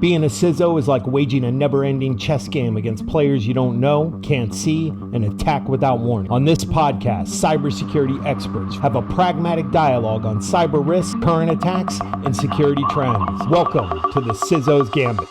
Being a CISO is like waging a never-ending chess game against players you don't know, can't see, and attack without warning. On this podcast, cybersecurity experts have a pragmatic dialogue on cyber risk, current attacks, and security trends. Welcome to the CISO's Gambit.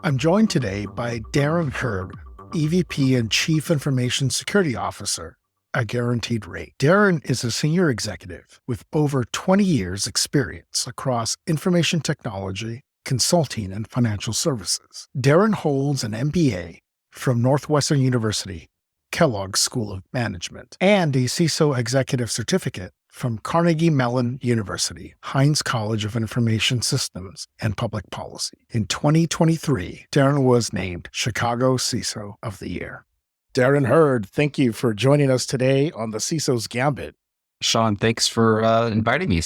I'm joined today by Darin Hurd, EVP and Chief Information Security Officer at Guaranteed Rate. Darin is a senior executive with over 20 years experience across information technology, consulting, and financial services. Darin holds an MBA from Northwestern University, Kellogg School of Management, and a CISO executive certificate from Carnegie Mellon University, Heinz College of Information Systems and Public Policy. In 2023, Darin was named Chicago CISO of the Year. Darin Hurd, thank you for joining us today on the CISO's Gambit. Sean, thanks for inviting me.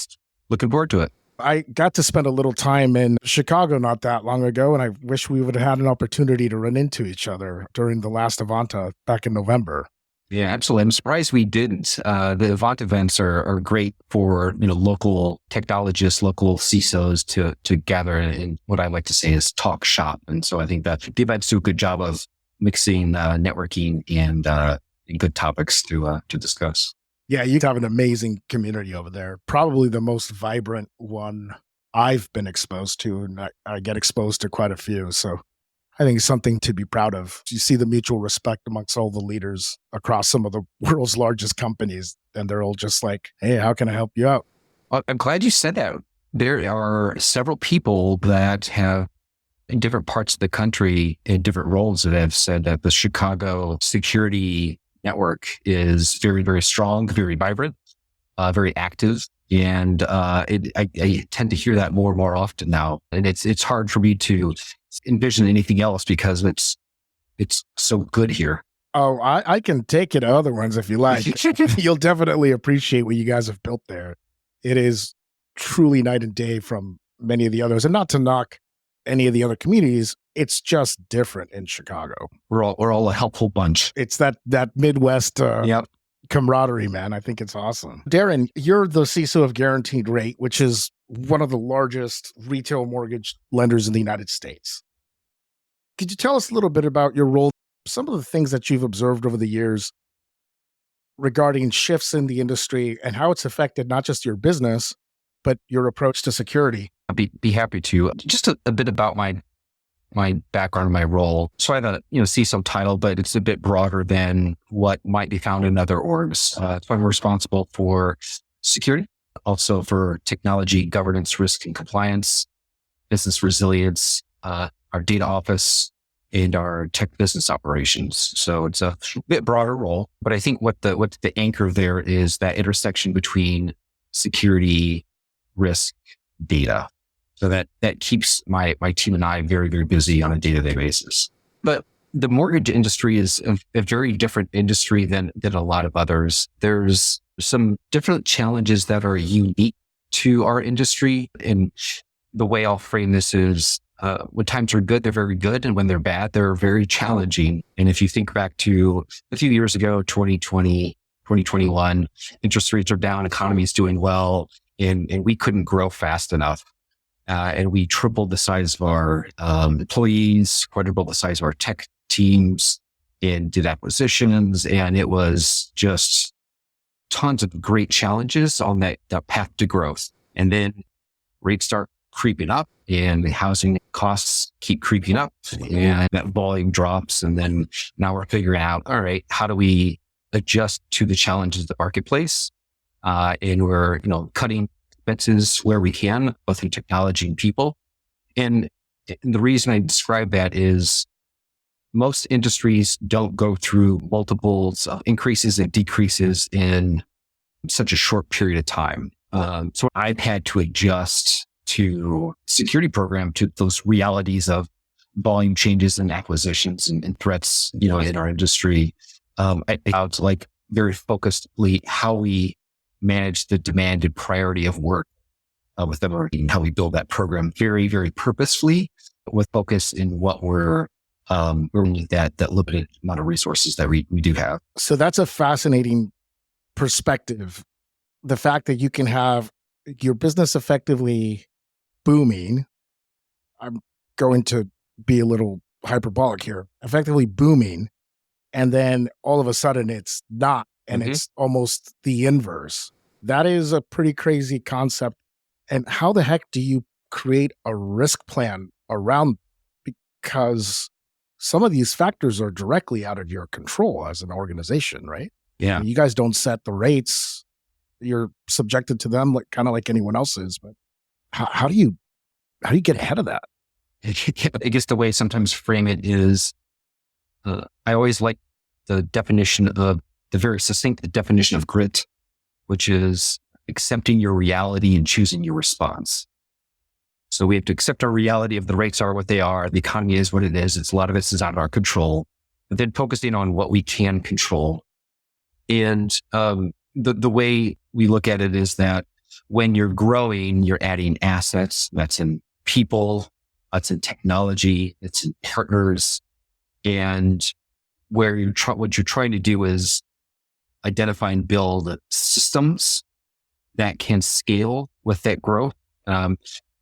Looking forward to it. I got to spend a little time in Chicago not that long ago, and I wish we would have had an opportunity to run into each other during the last Avanta back in November. Yeah, absolutely. I'm surprised we didn't. The Avant events are great for local technologists, local CISOs to gather and what I like to say is talk shop. And so I think that the events do a good job of mixing networking and good topics to discuss. Yeah, you have an amazing community over there. Probably the most vibrant one I've been exposed to, and I get exposed to quite a few. So I think it's something to be proud of. You see the mutual respect amongst all the leaders across some of the world's largest companies, and they're all just like, hey, how can I help you out? Well, I'm glad you said that. There are several people that have in different parts of the country in different roles that have said that the Chicago security network is very, very strong, very vibrant, very active. And I tend to hear that more and more often now. And it's hard for me to envision anything else because it's so good here. Oh, I can take you to other ones if you like. You'll definitely appreciate what you guys have built there. It is truly night and day from many of the others. And not to knock any of the other communities, it's just different in Chicago. We're all a helpful bunch. It's that Midwest camaraderie, man. I think it's awesome. Darin, you're the CISO of Guaranteed Rate, which is one of the largest retail mortgage lenders in the United States. Could you tell us a little bit about your role, some of the things that you've observed over the years regarding shifts in the industry and how it's affected not just your business, but your approach to security? I'd be happy to. Just a bit about my background and my role. So I have a CISO title, but it's a bit broader than what might be found in other orgs. So I'm responsible for security, also for technology, governance, risk and compliance, business resilience, our data office, and our tech business operations. So it's a bit broader role, but I think what the anchor there is that intersection between security, risk, data. So that keeps my team and I very, very busy on a day-to-day basis. But the mortgage industry is a very different industry than a lot of others. There's some different challenges that are unique to our industry. And the way I'll frame this is when times are good, they're very good. And when they're bad, they're very challenging. And if you think back to a few years ago, 2020, 2021, interest rates are down, economy is doing well, and we couldn't grow fast enough. And we tripled the size of our employees, quadrupled the size of our tech teams, and did acquisitions. And it was just tons of great challenges on that path to growth. And then rates start creeping up and the housing costs keep creeping up and that volume drops. And then now we're figuring out, all right, how do we adjust to the challenges of the marketplace? And we're, cutting expenses where we can, both in technology and people. And the reason I describe that is most industries don't go through multiples of increases and decreases in such a short period of time. So I've had to adjust to security program to those realities of volume changes and acquisitions and threats, in our industry. It's like very focusedly how we manage the demand and priority of work with them, and how we build that program very, very purposefully with focus in what we're need that limited amount of resources that we do have. So that's a fascinating perspective. The fact that you can have your business effectively booming. I'm going to be a little hyperbolic here, effectively booming. And then all of a sudden it's not, and it's almost the inverse. That is a pretty crazy concept. And how the heck do you create a risk plan around? Because some of these factors are directly out of your control as an organization, right? Yeah. And you guys don't set the rates. You're subjected to them kind of like anyone else is. But how do you get ahead of that? I guess the way I sometimes frame it is, I always like the definition of the very succinct definition of grit, which is accepting your reality and choosing your response. So we have to accept our reality of the rates are what they are. The economy is what it is. A lot of this is out of our control, but then focusing on what we can control. And the way we look at it is that when you're growing, you're adding assets. That's in people, that's in technology, it's in partners. And what you're trying to do is identify and build systems that can scale with that growth.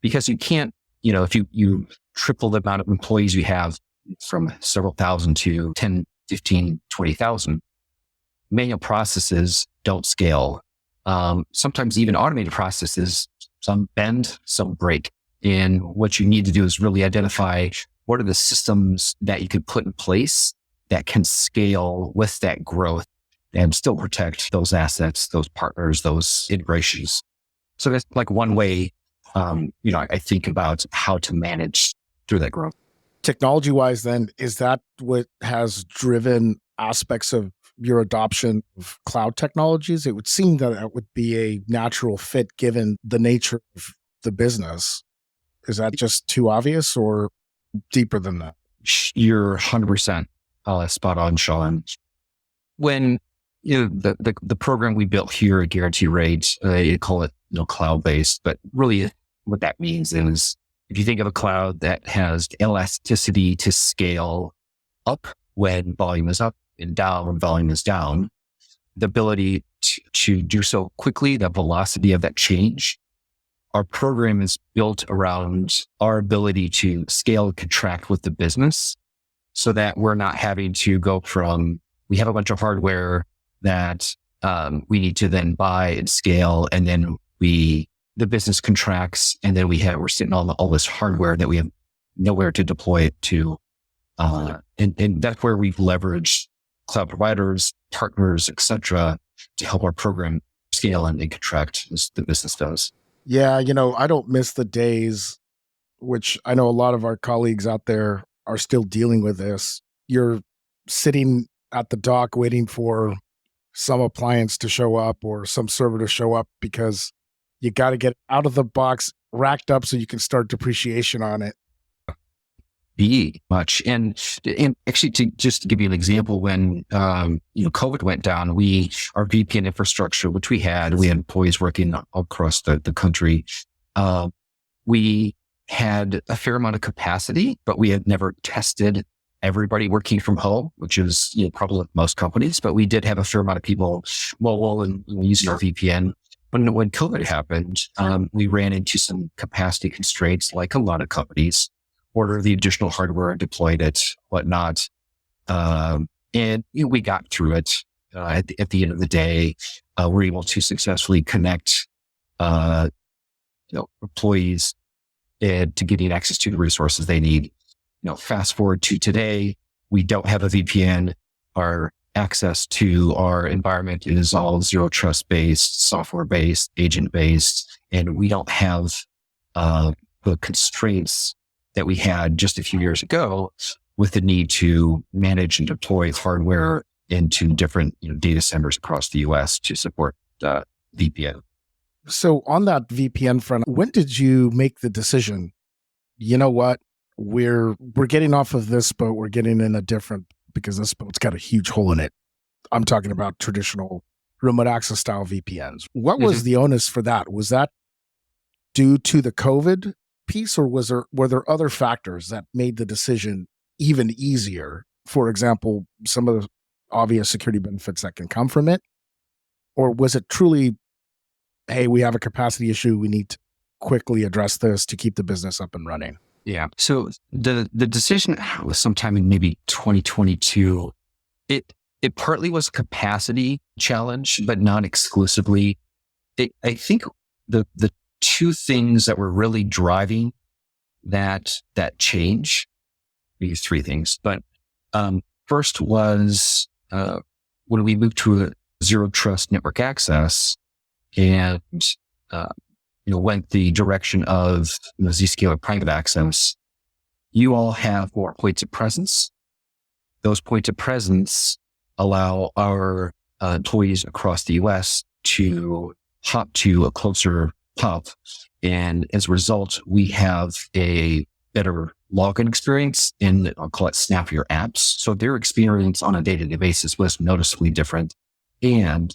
Because you can't, if you triple the amount of employees you have from several thousand to 10, 15, 20,000, manual processes don't scale. Sometimes even automated processes, some bend, some break. And what you need to do is really identify what are the systems that you could put in place that can scale with that growth and still protect those assets, those partners, those integrations. So that's like one way, I think about how to manage through that growth. Technology-wise, then, is that what has driven aspects of your adoption of cloud technologies? It would seem that it would be a natural fit given the nature of the business. Is that just too obvious or deeper than that? You're 100% spot on, Sean. When the program we built here at Guarantee Rate, you call it cloud-based, but really what that means is if you think of a cloud that has elasticity to scale up when volume is up and down when volume is down, the ability to do so quickly, the velocity of that change. Our program is built around our ability to scale and contract with the business so that we're not having to go from, we have a bunch of hardware that we need to then buy and scale, and then the business contracts, and then we're sitting on all this hardware that we have nowhere to deploy it to. And that's where we've leveraged cloud providers, partners, et cetera, to help our program scale and contract as the business does. Yeah, I don't miss the days, which I know a lot of our colleagues out there are still dealing with this. You're sitting at the dock waiting for some appliance to show up or some server to show up because you got to get out of the box racked up so you can start depreciation on it. Be much. And actually, to give you an example, when COVID went down, our VPN infrastructure, which we had employees working across the country. We had a fair amount of capacity, but we had never tested everybody working from home, which is probably like most companies. But we did have a fair amount of people mobile and using our VPN. When COVID happened, we ran into some capacity constraints, like a lot of companies. Order the additional hardware, deployed it, whatnot. And we got through it. At the end of the day, we're able to successfully connect, employees to getting access to the resources they need. Fast forward to today, we don't have a VPN. Our access to our environment is all zero trust based, software based, agent based, and we don't have the constraints that we had just a few years ago with the need to manage and deploy hardware into different data centers across the US to support VPN. So on that VPN front, when did you make the decision, you know what, we're getting off of this boat, we're getting in a different, because this boat's got a huge hole in it. I'm talking about traditional remote access style VPNs. What was the onus for that? Was that due to the COVID piece, or were there other factors that made the decision even easier? For example, some of the obvious security benefits that can come from it? Or was it truly, hey, we have a capacity issue, we need to quickly address this to keep the business up and running? Yeah. So the decision was sometime in maybe 2022. It partly was a capacity challenge, but not exclusively. I think the two things that were really driving that change, maybe three things, but first was when we moved to a zero trust network access and went the direction of Zscaler private access. You all have more points of presence. Those points of presence allow our employees across the US to hop to a closer hub. And as a result, we have a better login experience in, I'll call it snappier apps. So their experience on a day-to-day basis was noticeably different. And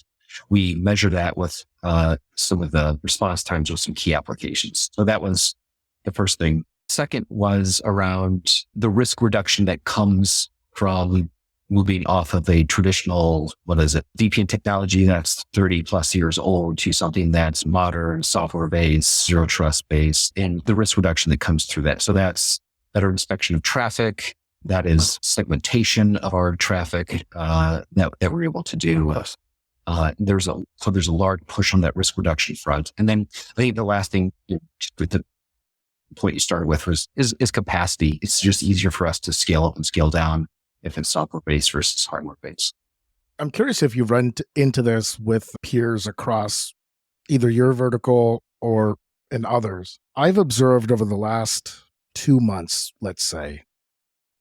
we measure that with some of the response times with some key applications. So that was the first thing. Second was around the risk reduction that comes from moving off of a traditional, VPN technology that's 30 plus years old to something that's modern, software-based, zero trust based, and the risk reduction that comes through that. So that's better inspection of traffic. That is segmentation of our traffic that we're able to do. There's a large push on that risk reduction front. And then I think the last thing, with the point you started with, is capacity. It's just easier for us to scale up and scale down if it's software-based versus hardware-based. I'm curious if you've run into this with peers across either your vertical or in others. I've observed over the last 2 months, let's say,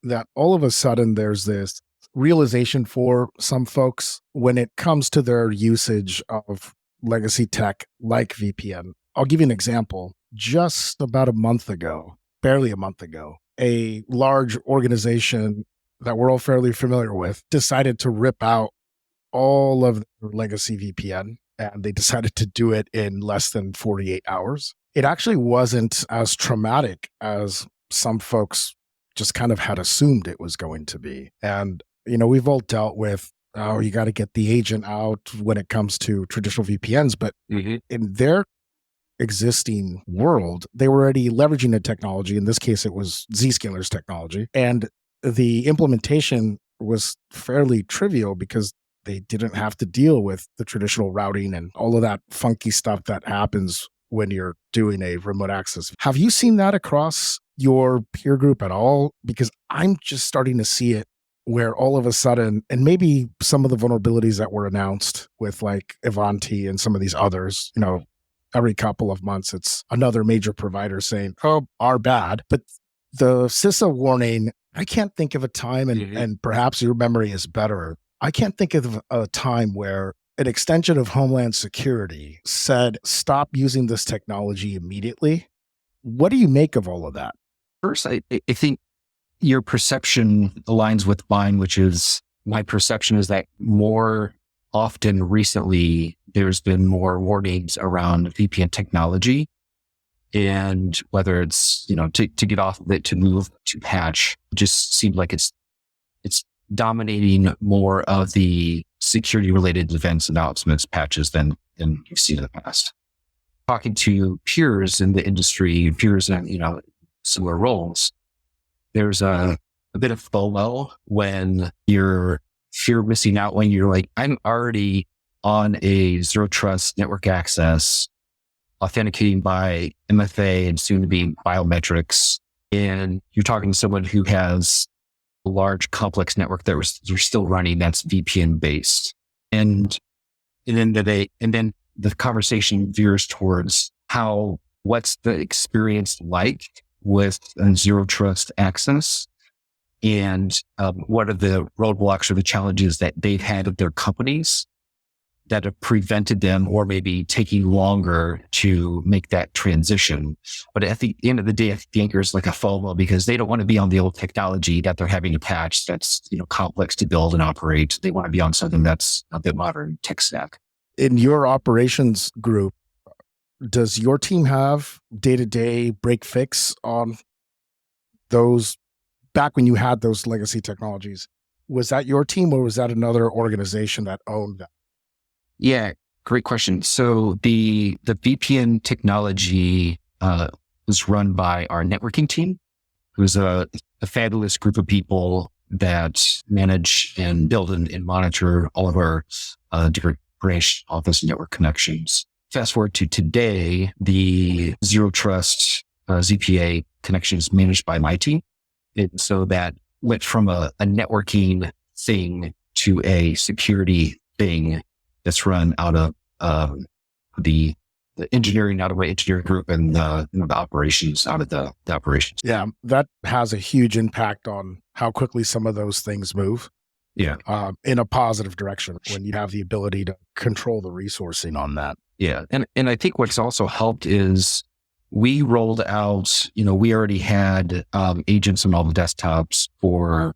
that all of a sudden there's this realization for some folks when it comes to their usage of legacy tech like VPN. I'll give you an example. Just about a month ago, barely a month ago, a large organization that we're all fairly familiar with decided to rip out all of their legacy VPN, and they decided to do it in less than 48 hours. It actually wasn't as traumatic as some folks just kind of had assumed it was going to be. And we've all dealt with, you got to get the agent out when it comes to traditional VPNs, but in their existing world, they were already leveraging the technology. In this case, it was Zscaler's technology. And the implementation was fairly trivial because they didn't have to deal with the traditional routing and all of that funky stuff that happens when you're doing a remote access. Have you seen that across your peer group at all? Because I'm just starting to see it where all of a sudden, and maybe some of the vulnerabilities that were announced with like Ivanti and some of these others, every couple of months, it's another major provider saying, our bad. But the CISO warning, I can't think of a time, and perhaps your memory is better. I can't think of a time where an extension of Homeland Security said, stop using this technology immediately. What do you make of all of that? First, I think your perception aligns with mine, which is my perception is that more often recently, there's been more warnings around VPN technology. And whether it's, to get off of it, to move, to patch, just seems like it's dominating more of the security related events, announcements, patches than you've seen in the past. Talking to peers in the industry, peers in, similar roles, there's a bit of FOMO when you're missing out, when you're like, I'm already on a zero trust network access, authenticating by MFA and soon to be biometrics. And you're talking to someone who has a large complex network that you're still running that's VPN based. And then the conversation veers towards what's the experience like with zero trust access, and what are the roadblocks or the challenges that they've had with their companies that have prevented them or maybe taking longer to make that transition. But at the end of the day, I think there's like a FOMO because they don't want to be on the old technology that they're having to patch that's, complex to build and operate. They want to be on something that's a bit modern tech stack. In your operations group, does your team have day-to-day break fix on those back when you had those legacy technologies? Was that your team or was that another organization that owned that? Yeah, great question. So the VPN technology was run by our networking team, who's a fabulous group of people that manage and build and monitor all of our different branch office network connections. Fast forward to today, the Zero Trust ZPA connection is managed by my team. And so that went from a networking thing to a security thing that's run out of the engineering out of my engineering group and the operations out of the operations. Yeah, that has a huge impact on how quickly some of those things move. Yeah. In a positive direction when you have the ability to control the resourcing on that. Yeah. And I think what's also helped is we rolled out, we already had agents on all the desktops for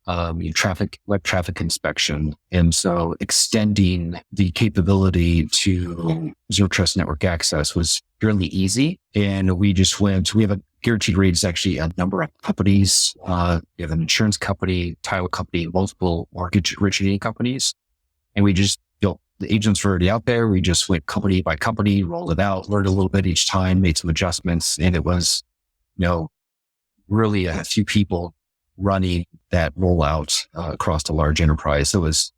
web traffic inspection. And so extending the capability to Zero Trust network access was fairly easy. And we have a guaranteed rate is actually a number of companies. We have an insurance company, title company, multiple mortgage originating companies. And we just built the agents were already out there. We just went company by company, rolled it out, learned a little bit each time, made some adjustments. And it was, really a few people running that rollout across a large enterprise. So it was,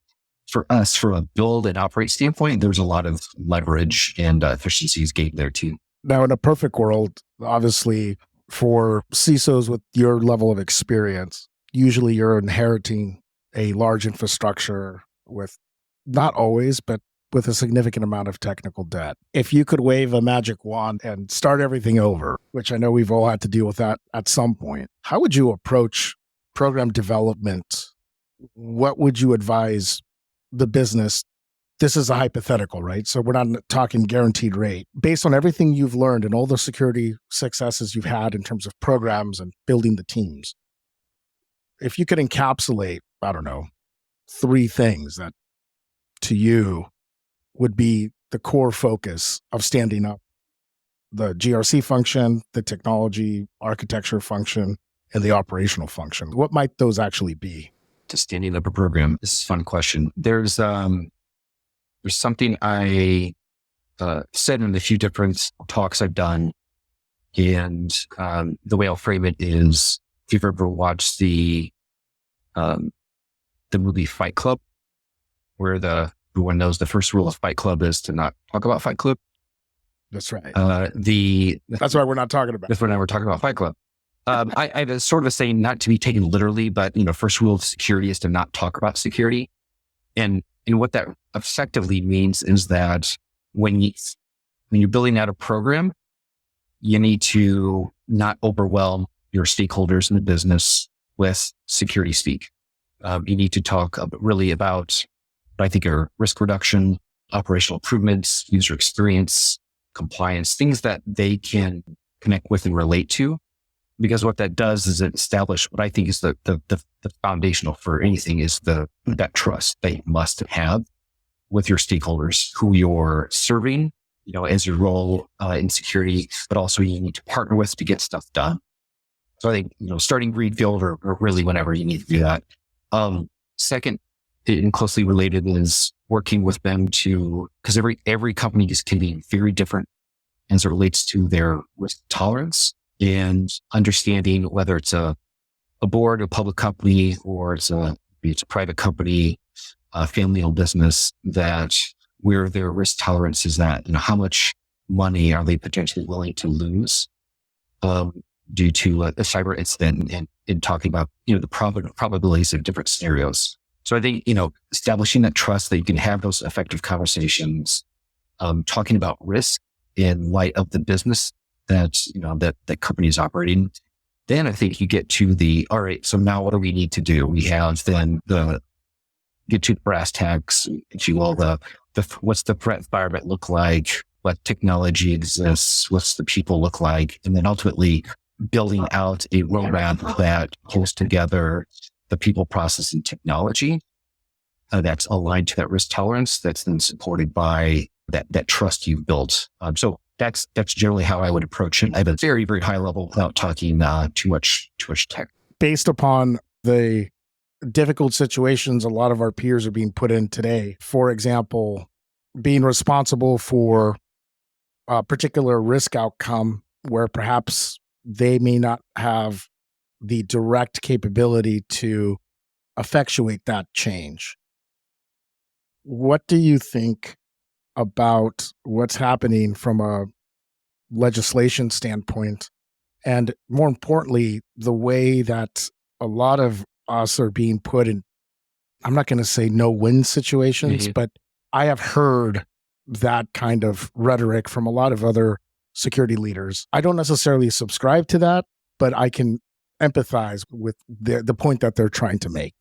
for us, from a build and operate standpoint, there was a lot of leverage and efficiencies gained there too. Now, in a perfect world, obviously, for CISOs with your level of experience, usually you're inheriting a large infrastructure with, not always, but with a significant amount of technical debt. If you could wave a magic wand and start everything over, which I know we've all had to deal with that at some point, how would you approach program development? What would you advise the business? This is a hypothetical, right? So we're not talking guaranteed rate. Based on everything you've learned and all the security successes you've had in terms of programs and building the teams, if you could encapsulate, 3 things that to you would be the core focus of standing up the GRC function, the technology architecture function, and the operational function, what might those actually be? To standing up a program, this is a fun question. There's something I said in a few different talks I've done, and the way I'll frame it is, if you've ever watched the movie Fight Club, where everyone knows the first rule of Fight Club is to not talk about Fight Club. That's right. That's why we're not talking about. That's why we're talking about Fight Club. I have a sort of a saying, not to be taken literally, but first rule of security is to not talk about security. And what that effectively means is that when you're building out a program, you need to not overwhelm your stakeholders in the business with security speak. You need to talk really about what I think are risk reduction, operational improvements, user experience, compliance, things that they can connect with and relate to. Because what that does is it establish what I think is the foundational for anything is that trust that you must have with your stakeholders who you're serving, as your role in security, but also you need to partner with to get stuff done. So I think, starting greenfield or really whenever you need to do that. Second, and closely related, is working with them because every company can be very different as it relates to their risk tolerance, and understanding whether it's a board, a public company, or it's a private company, a family-owned business, that where their risk tolerance is at, how much money are they potentially willing to lose due to a cyber incident, and in talking about, the probabilities of different scenarios. So I think, establishing that trust that you can have those effective conversations, talking about risk in light of the business that company is operating. Then I think you get to all right, so now what do we need to do? We have then get to the brass tacks, if you will, what's the threat environment look like? What technology exists? What's the people look like? And then ultimately building out a roadmap that pulls together the people, process, and technology that's aligned to that risk tolerance, that's then supported by that trust you've built. So that's generally how I would approach it. I have a very, very high level without talking too much tech. Based upon the difficult situations a lot of our peers are being put in today, for example, being responsible for a particular risk outcome where perhaps they may not have the direct capability to effectuate that change. What do you think about what's happening from a legislation standpoint? And more importantly, the way that a lot of us are being put in, I'm not going to say no-win situations, but I have heard that kind of rhetoric from a lot of other security leaders. I don't necessarily subscribe to that, but I can empathize with the point that they're trying to make.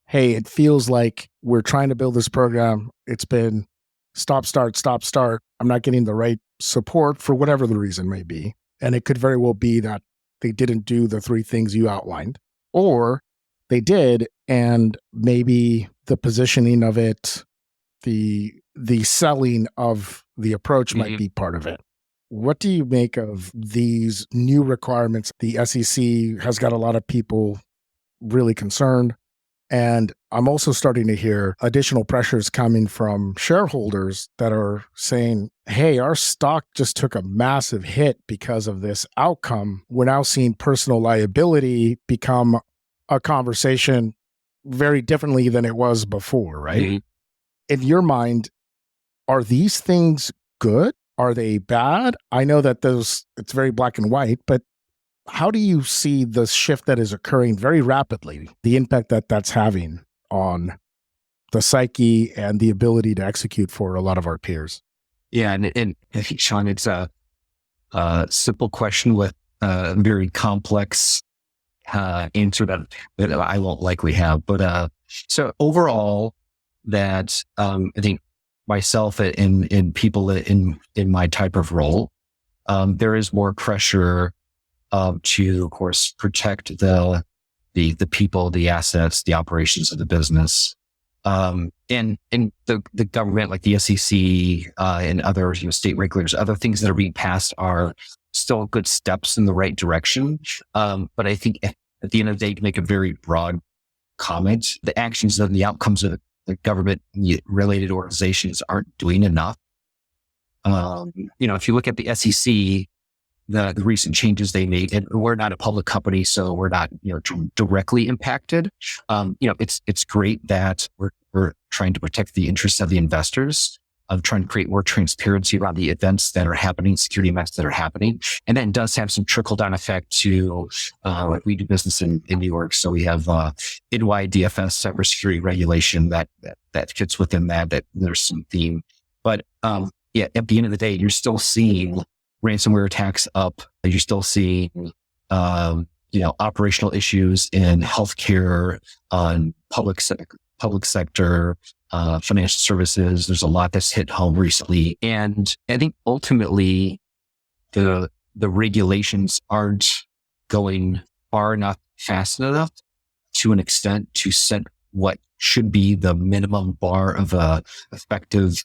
Hey, it feels like we're trying to build this program. It's been stop, start, stop, start. I'm not getting the right support for whatever the reason may be. And it could very well be that they didn't do the three things you outlined, or they did, and maybe the positioning of it, the selling of the approach might be part of it. What do you make of these new requirements? The SEC has got a lot of people really concerned. And I'm also starting to hear additional pressures coming from shareholders that are saying, hey, our stock just took a massive hit because of this outcome. We're now seeing personal liability become a conversation very differently than it was before, right? In your mind, are these things good? Are they bad? I know that it's very black and white, but how do you see the shift that is occurring very rapidly, the impact that that's having on the psyche and the ability to execute for a lot of our peers? Yeah, and I think, Sean, it's a simple question with a very complex answer that I won't likely have. But so overall, that I think myself and people in my type of role, there is more pressure to, of course, protect the people, the assets, the operations of the business, and the government, like the SEC and other state regulators. Other things that are being passed are still good steps in the right direction. But I think at the end of the day, to make a very broad comment, the actions and the outcomes of the government related organizations aren't doing enough. If you look at the SEC. The recent changes they made, and we're not a public company, so we're not, directly impacted. It's great that we're trying to protect the interests of the investors, of trying to create more transparency around the events that are happening, security events that are happening. And that does have some trickle down effect to, like we do business in New York. So we have, NYDFS cybersecurity regulation that fits within that there's some theme, but, at the end of the day, you're still seeing ransomware attacks up. You're still seeing, operational issues in healthcare, on public sector, financial services. There's a lot that's hit home recently. And I think ultimately the regulations aren't going far enough, fast enough to an extent to set what should be the minimum bar of a effective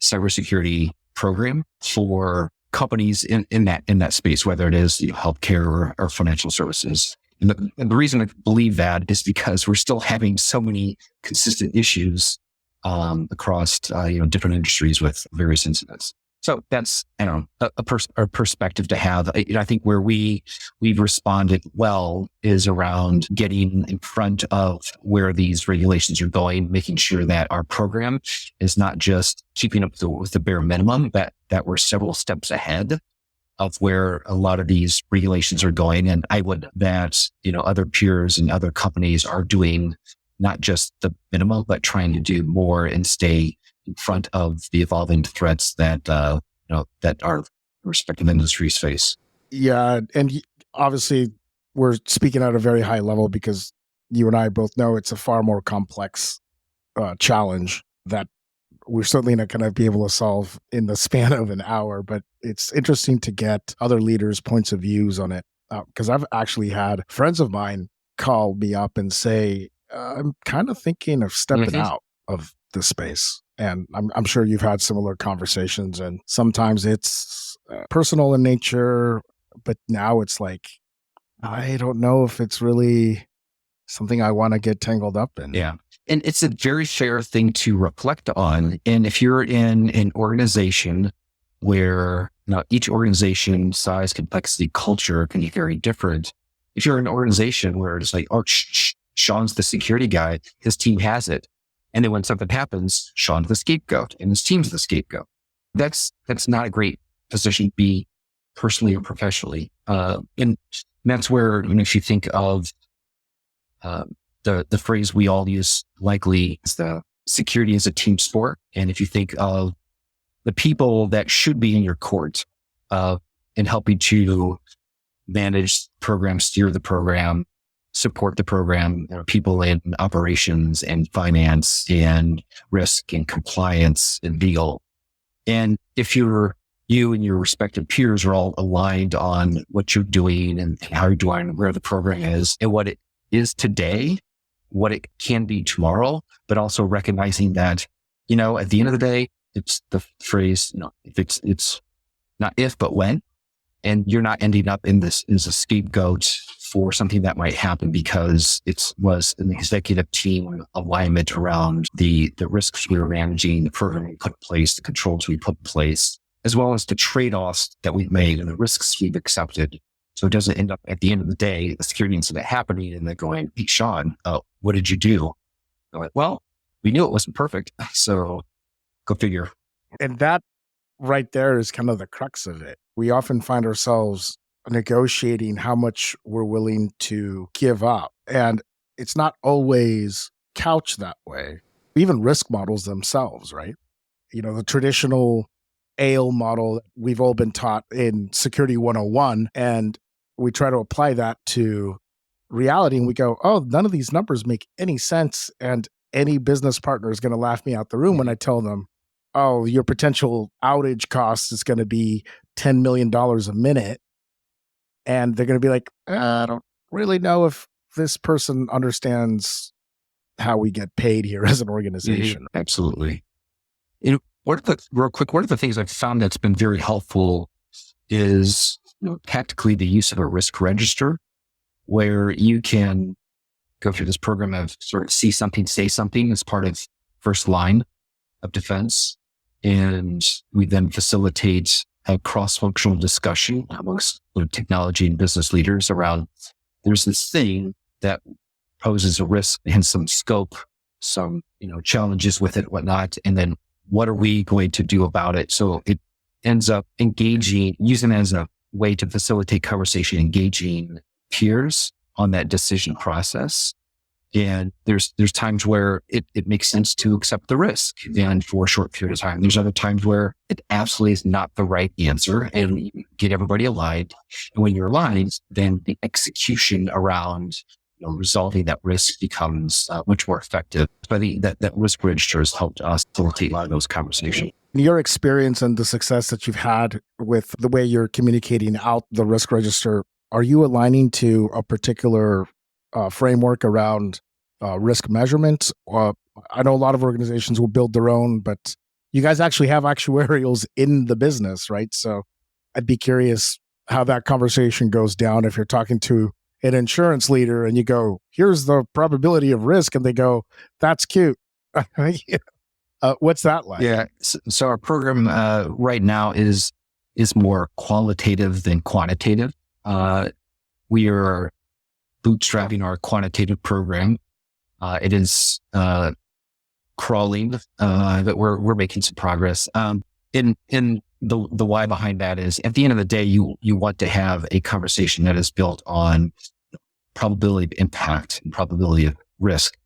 cybersecurity program for companies in that space, whether it is healthcare or financial services. And the reason I believe that is because we're still having so many consistent issues across different industries with various incidents. So that's a perspective to have. I think where we've responded well is around getting in front of where these regulations are going, making sure that our program is not just keeping up with the bare minimum, that we're several steps ahead of where a lot of these regulations are going. And I would that other peers and other companies are doing not just the minimum, but trying to do more and stay in front of the evolving threats that that our respective industries face. Yeah, and obviously we're speaking at a very high level because you and I both know it's a far more complex challenge that we're certainly not going to be able to solve in the span of an hour. But it's interesting to get other leaders' points of views on it, because I've actually had friends of mine call me up and say, I'm kind of thinking of stepping out of the space. And I'm sure you've had similar conversations, and sometimes it's personal in nature, but now it's like, I don't know if it's really something I want to get tangled up in. Yeah. And it's a very fair thing to reflect on. And if you're in an organization where now each organization size, complexity, culture can be very different. If you're an organization where it's like, oh, Sean's the security guy, his team has it. And then when something happens, Sean's the scapegoat and his team's the scapegoat. That's not a great position to be personally or professionally. And that's where, if you think of the phrase we all use likely is the security is a team sport. And if you think of the people that should be in your court in helping to manage the program, steer the program, support the program, people in operations and finance and risk and compliance and legal. And if you and your respective peers are all aligned on what you're doing and how you're doing, where the program is and what it is today, what it can be tomorrow, but also recognizing that, at the end of the day, it's the phrase, if it's not if, but when, and you're not ending up in this as a scapegoat for something that might happen because it was an executive team alignment around the risks we were managing, the program we put in place, the controls we put in place, as well as the trade-offs that we've made and the risks we've accepted. So it doesn't end up at the end of the day, a security incident happening and they're going, hey, Sean, what did you do? I'm like, well, we knew it wasn't perfect. So go figure. And that right there is kind of the crux of it. We often find ourselves negotiating how much we're willing to give up. And it's not always couched that way. Even risk models themselves, right? The traditional AIL model we've all been taught in Security 101, and we try to apply that to reality and we go, oh, none of these numbers make any sense. And any business partner is going to laugh me out the room when I tell them, oh, your potential outage cost is going to be $10 million a minute. And they're going to be like, I don't really know if this person understands how we get paid here as an organization. Absolutely. One of the things I've found that's been very helpful is tactically the use of a risk register, where you can go through this program of sort of see something, say something as part of first line of defense. And we then facilitate a cross-functional discussion amongst technology and business leaders around there's this thing that poses a risk and some scope, some challenges with it, whatnot, and then what are we going to do about it? So it ends up using it as a way to facilitate conversation, engaging peers on that decision process. And there's times where it makes sense to accept the risk and for a short period of time. There's other times where it absolutely is not the right answer and you get everybody aligned. And when you're aligned, then the execution around resolving that risk becomes much more effective. But that risk register has helped us facilitate a lot of those conversations. Your experience and the success that you've had with the way you're communicating out the risk register, are you aligning to a particular framework around risk measurement? I know a lot of organizations will build their own, but you guys actually have actuarials in the business, right? So I'd be curious how that conversation goes down if you're talking to an insurance leader and you go, here's the probability of risk. And they go, that's cute. What's that like? Yeah. So our program right now is more qualitative than quantitative. We are bootstrapping our quantitative program. It is crawling, but we're making some progress. In the why behind that is at the end of the day, you want to have a conversation that is built on probability of impact and probability of risk.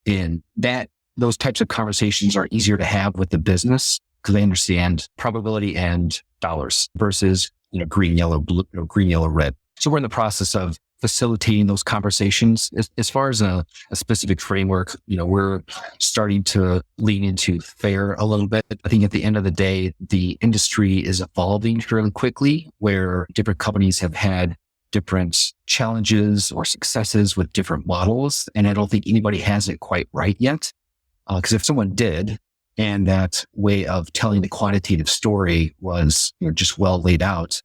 In that, those types of conversations are easier to have with the business because they understand probability and dollars versus, green, yellow, blue, green, yellow, red. So we're in the process of facilitating those conversations. As far as a specific framework, we're starting to lean into FAIR a little bit. I think at the end of the day, the industry is evolving fairly quickly where different companies have had different challenges or successes with different models. And I don't think anybody has it quite right yet. Because if someone did, and that way of telling the quantitative story was just well laid out,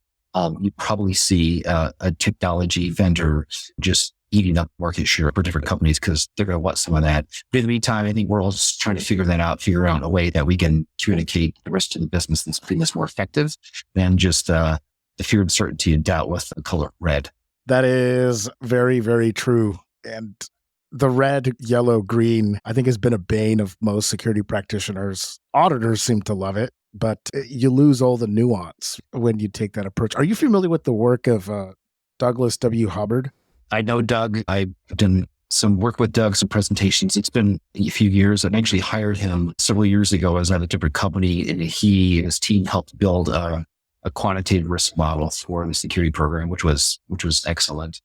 you'd probably see a technology vendor just eating up market share for different companies because they're going to want some of that. But in the meantime, I think we're all just trying to figure out a way that we can communicate the rest of the business and something that's more effective than just the fear, uncertainty, and doubt with the color red. That is very, very true. And the red, yellow, green, I think has been a bane of most security practitioners. Auditors seem to love it, but you lose all the nuance when you take that approach. Are you familiar with the work of Douglas W. Hubbard? I know Doug. I've done some work with Doug, some presentations. It's been a few years. I actually hired him several years ago. I was at a different company, and he and his team helped build a quantitative risk model for the security program, which was excellent.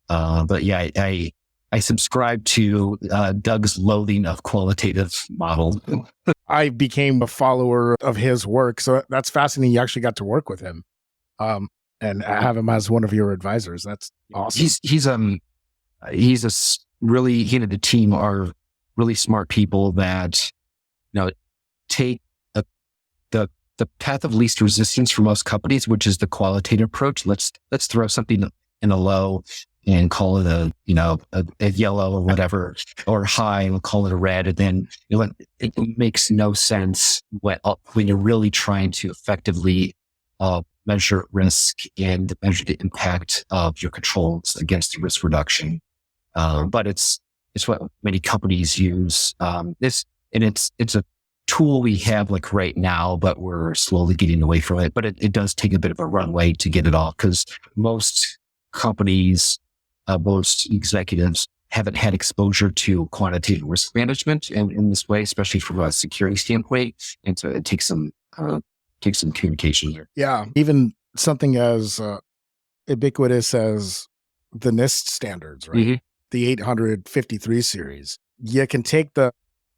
But yeah, I subscribe to Doug's loathing of qualitative model. I became a follower of his work, so that's fascinating. You actually got to work with him, and have him as one of your advisors. That's awesome. He and the team are really smart people that take the path of least resistance for most companies, which is the qualitative approach. Let's throw something in a low and call it a yellow or whatever, or high and we'll call it a red. And then it makes no sense when you're really trying to effectively measure risk and measure the impact of your controls against the risk reduction. But it's what many companies use. It's a tool we have like right now, but we're slowly getting away from it. But it does take a bit of a runway to get it off because most companies, most executives haven't had exposure to quantitative risk management in this way, especially from a security standpoint. And so it takes some communication here. Yeah. Even something as ubiquitous as the NIST standards, right? Mm-hmm. The 853 series. You can take the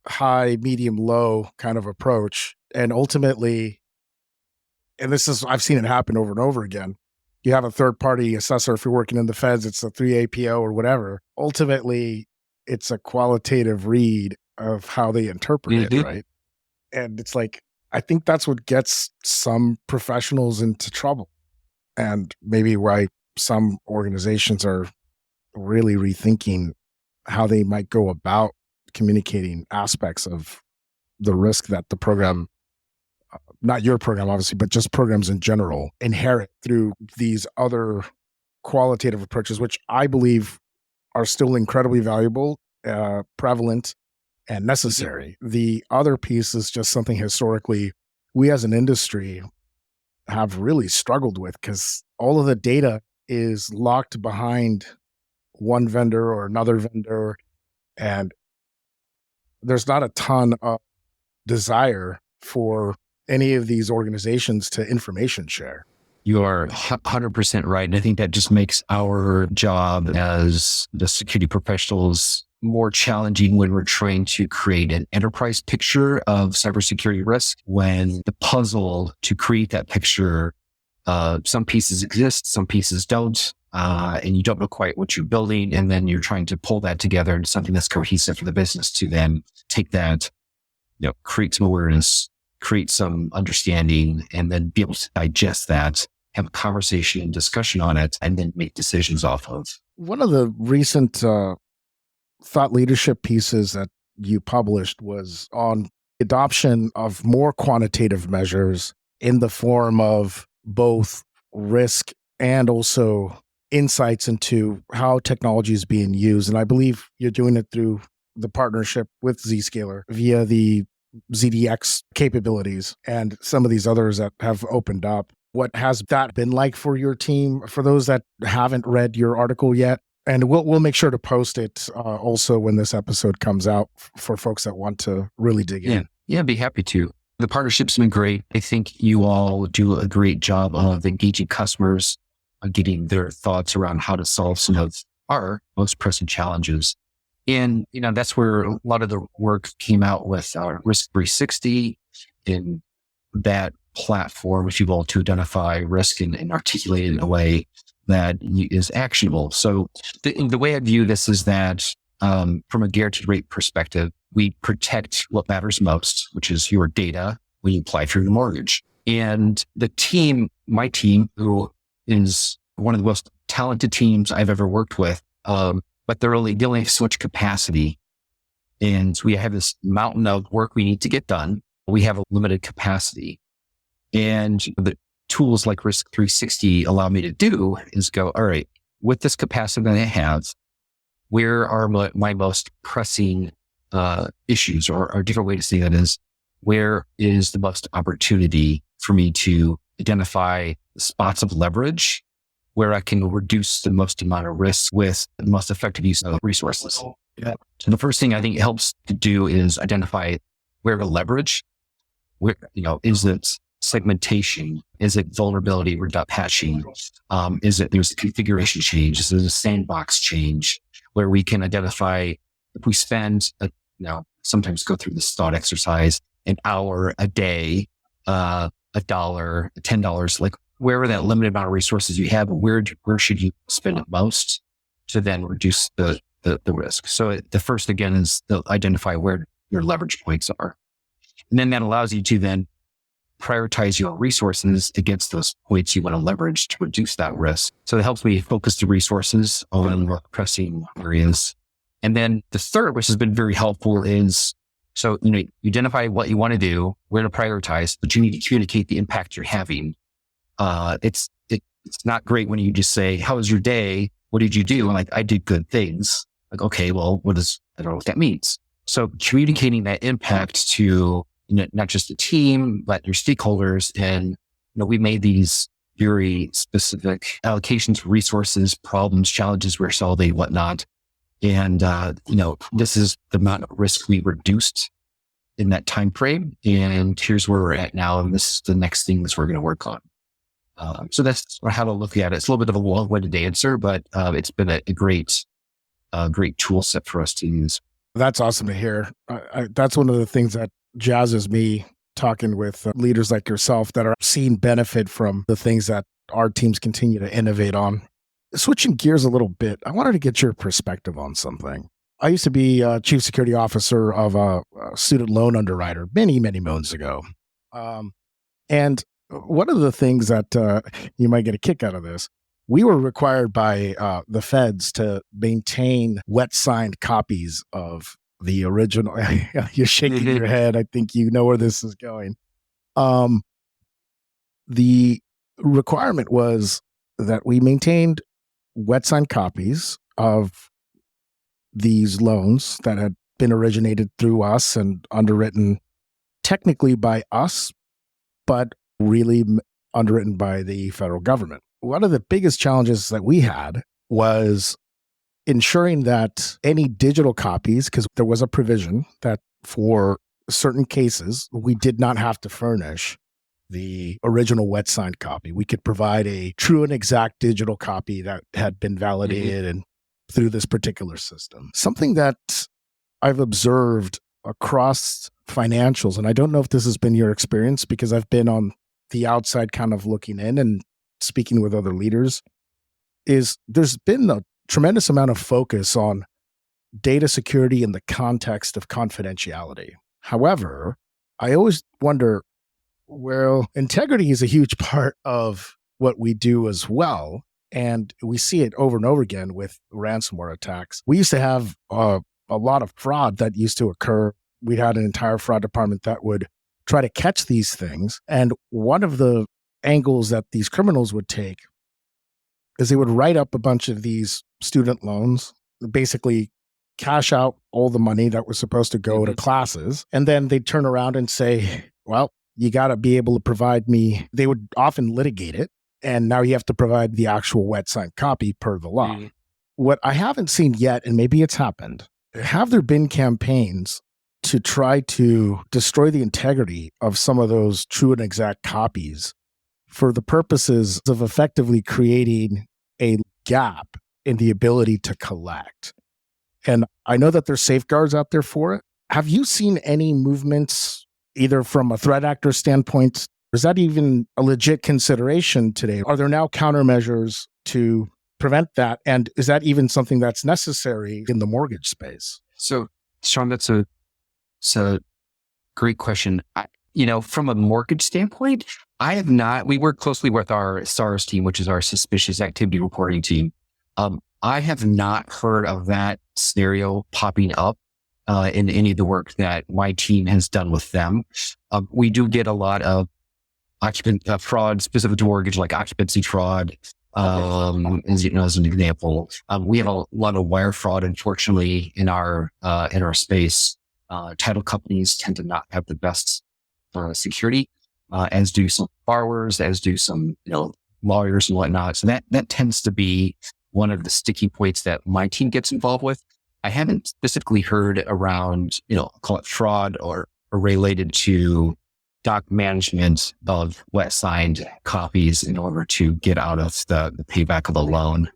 high, medium, low kind of approach. And ultimately, and I've seen it happen over and over again. You have a third party assessor. If you're working in the feds, it's a 3APO or whatever. Ultimately, it's a qualitative read of how they interpret it, right? And it's like, I think that's what gets some professionals into trouble. And maybe why some organizations are really rethinking how they might go about communicating aspects of the risk that the program, not your program obviously, but just programs in general, inherit through these other qualitative approaches, which I believe are still incredibly valuable, prevalent, and necessary. The other piece is just something historically we as an industry have really struggled with because all of the data is locked behind one vendor or another vendor, and there's not a ton of desire for any of these organizations to information share. You are 100% right. And I think that just makes our job as the security professionals more challenging when we're trying to create an enterprise picture of cybersecurity risk, when the puzzle to create that picture, some pieces exist, some pieces don't, and you don't know quite what you're building. And then you're trying to pull that together into something that's cohesive for the business to then take that, create some awareness, create some understanding, and then be able to digest that, have a conversation and discussion on it, and then make decisions off of. One of the recent thought leadership pieces that you published was on adoption of more quantitative measures in the form of both risk and also insights into how technology is being used. And I believe you're doing it through the partnership with Zscaler via the ZDX capabilities and some of these others that have opened up. What has that been like for your team? For those that haven't read your article yet, and we'll make sure to post it also when this episode comes out for folks that want to really dig in. Yeah, I'd be happy to. The partnership's been great. I think you all do a great job of engaging customers, getting their thoughts around how to solve some of our most pressing challenges. And, that's where a lot of the work came out with our Risk 360 in that platform, which you've all to identify risk and articulate it in a way that is actionable. So the way I view this is that from a guaranteed rate perspective, we protect what matters most, which is your data when you apply for your mortgage. And my team, who is one of the most talented teams I've ever worked with, but they only have so much capacity. And we have this mountain of work we need to get done. We have a limited capacity. And the tools like Risk 360 allow me to do is go, all right, with this capacity that I have, where are my most pressing issues, or a different way to say that is, where is the most opportunity for me to identify spots of leverage where I can reduce the most amount of risk with the most effective use of resources. Yeah. So the first thing I think it helps to do is identify where to leverage. Where, is it segmentation? Is it vulnerability reduction patching? Is it there's a configuration change? Is it a sandbox change where we can identify if we spend sometimes go through this thought exercise, an hour a day, $1, $10, like where are that limited amount of resources you have, where should you spend it most to then reduce the risk. So the first again is to identify where your leverage points are. And then that allows you to then prioritize your resources against those points you want to leverage to reduce that risk. So it helps me focus the resources on more pressing areas. And then the third, which has been very helpful, is you identify what you want to do, where to prioritize, but you need to communicate the impact you're having. It's not great when you just say, "How was your day? What did you do?" And like, I did good things. Like, okay, well, I don't know what that means. So communicating that impact to not just the team, but your stakeholders. And we made these very specific allocations, resources, problems, challenges we're solving, whatnot. And, this is the amount of risk we reduced in that time frame. And here's where we're at now. And this is the next things we're going to work on. So that's how to look at it. It's a little bit of a long-winded answer, but it's been a great tool set for us to use. That's awesome to hear. That's one of the things that jazzes me, talking with leaders like yourself that are seeing benefit from the things that our teams continue to innovate on. Switching gears a little bit, I wanted to get your perspective on something. I used to be chief security officer of a student loan underwriter many, many moons ago. And one of the things that you might get a kick out of this, we were required by the feds to maintain wet signed copies of the original. You're shaking your head. I think you know where this is going. The requirement was that we maintained wet signed copies of these loans that had been originated through us and underwritten technically by us, but really underwritten by the federal government. One of the biggest challenges that we had was ensuring that any digital copies, because there was a provision that for certain cases, we did not have to furnish the original wet signed copy. We could provide a true and exact digital copy that had been validated and through this particular system. Something that I've observed across financials, and I don't know if this has been your experience because I've been on the outside kind of looking in and speaking with other leaders, is there's been a tremendous amount of focus on data security in the context of confidentiality. However, I always wonder, well, integrity is a huge part of what we do as well. And we see it over and over again with ransomware attacks. We used to have a lot of fraud that used to occur. We had an entire fraud department that would try to catch these things. And one of the angles that these criminals would take is they would write up a bunch of these student loans, basically cash out all the money that was supposed to go to classes. And then they'd turn around and say, well, you got to be able to provide me. They would often litigate it. And now you have to provide the actual wet signed copy per the law. What I haven't seen yet, and maybe it's happened, have there been campaigns to try to destroy the integrity of some of those true and exact copies for the purposes of effectively creating a gap in the ability to collect? And I know that there's safeguards out there for it. Have you seen any movements, either from a threat actor standpoint? Is that even a legit consideration today? Are there now countermeasures to prevent that? And is that even something that's necessary in the mortgage space? So, Sean, that's a great question. From a mortgage standpoint, I have not. We work closely with our SARS team, which is our suspicious activity reporting team. I have not heard of that scenario popping up in any of the work that my team has done with them. We do get a lot of occupant fraud specific to mortgage, like occupancy fraud. As an example, we have a lot of wire fraud, unfortunately, in our space. Title companies tend to not have the best security, as do some borrowers, as do some lawyers and whatnot. So that tends to be one of the sticky points that my team gets involved with. I haven't specifically heard around, call it fraud or related to doc management of wet signed copies in order to get out of the payback of the loan.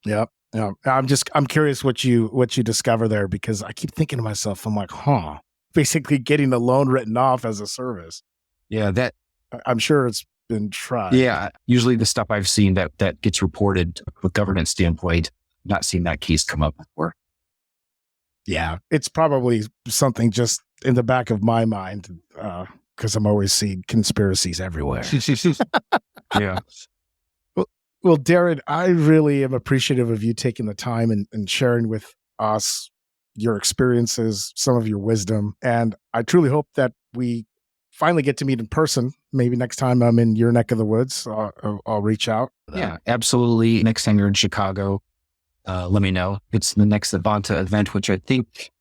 Yep. Yeah. I'm curious what you discover there, because I keep thinking to myself, I'm like, basically getting the loan written off as a service. Yeah. I'm sure it's been tried. Yeah. Usually the stuff I've seen that gets reported from a governance standpoint, not seen that case come up before. Yeah. It's probably something just in the back of my mind, because I'm always seeing conspiracies everywhere. Yeah. Well, Darin, I really am appreciative of you taking the time and sharing with us your experiences, some of your wisdom. And I truly hope that we finally get to meet in person. Maybe next time I'm in your neck of the woods, I'll reach out. Yeah, absolutely. Next time you're in Chicago, let me know. It's the next Avanta event, which I think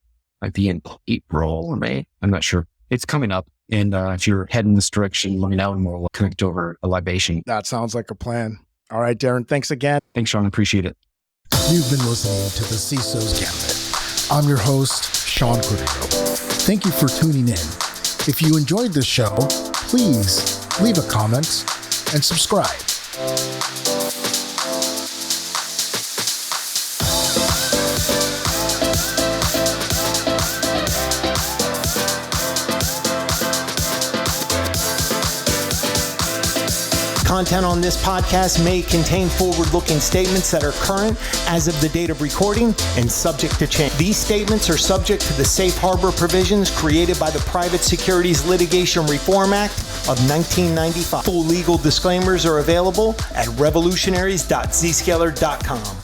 might be in April or May. I'm not sure. It's coming up. And if you're heading this direction, let me know and we'll connect over a libation. That sounds like a plan. All right, Darin, thanks again. Thanks, Sean. Appreciate it. You've been listening to the CISO's Gambit. I'm your host, Sean Corrigo. Thank you for tuning in. If you enjoyed this show, please leave a comment and subscribe. Content on this podcast may contain forward-looking statements that are current as of the date of recording and subject to change. These statements are subject to the safe harbor provisions created by the Private Securities Litigation Reform Act of 1995. Full legal disclaimers are available at revolutionaries.zscaler.com.